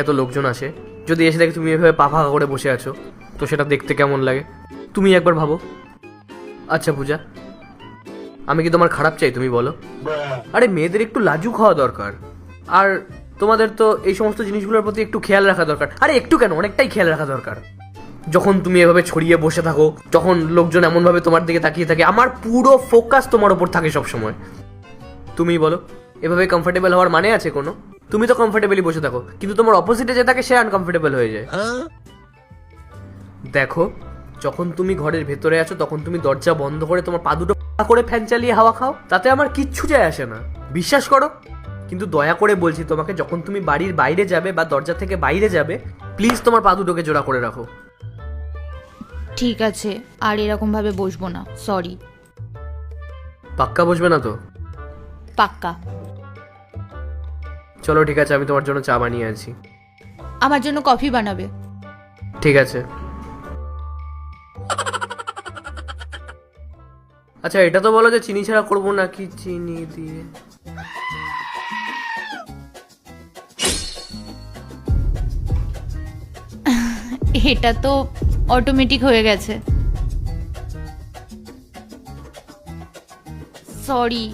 এত লোকজন আসে, যদি এসে দেখে তুমি এভাবে পা ফাঁকা করে বসে আছো, তো সেটা দেখতে কেমন লাগে তুমি একবার ভাবো। আচ্ছা পূজা, আমি কি তোমার খারাপ চাই তুমি বলো? আরে মেয়েদের একটু লাজুক হওয়া দরকার, আর তোমাদের তো এই সমস্ত জিনিসগুলোর প্রতি একটু খেয়াল রাখা দরকার। আরে একটু কেন, অনেকটাই খেয়াল রাখা দরকার। যখন তুমি এভাবে ছড়িয়ে বসে থাকো, যখন লোকজন এমনভাবে তোমার দিকে তাকিয়ে থাকে, আমার পুরো ফোকাস তোমার ওপর থাকে সবসময়। তুমি বলো, এভাবে কমফোর্টেবল হওয়ার মানে আছে কোনো? তুমি তো কমফোর্টেবলি বসে থাকো, কিন্তু তোমার অপোজিটে যে থাকে সে আনকমফোর্টেবল হয়ে যায়। দেখো, যখন তুমি ঘরের ভেতরে আছো তখন তুমি দরজা বন্ধ করে তোমার পা দুটো করে ফ্যান চালিয়ে হাওয়া খাও, তাতে আমার কিচ্ছু যায় আসে না, বিশ্বাস করো। কিন্তু দয়া করে বলছি তোমাকে, যখন তুমি বাড়ির বাইরে যাবে বা দরজা থেকে বাইরে যাবে, প্লিজ তোমার পা দুটোকে জোড়া করে রাখো। ঠিক আছে, আর এরকম ভাবে বসবো না, সরি। পাক্কা বসবে না তো? পাক্কা। চলো ঠিক আছে, আমি তোমার জন্য চা বানিয়ে আছি। আমার জন্য কফি বানাবে? ঠিক আছে। আচ্ছা এটা তো বলো যে চিনি ছাড়া করবো নাকি চিনি দিয়ে? এটা তো অটোমেটিক হয়ে গেছে, সরি।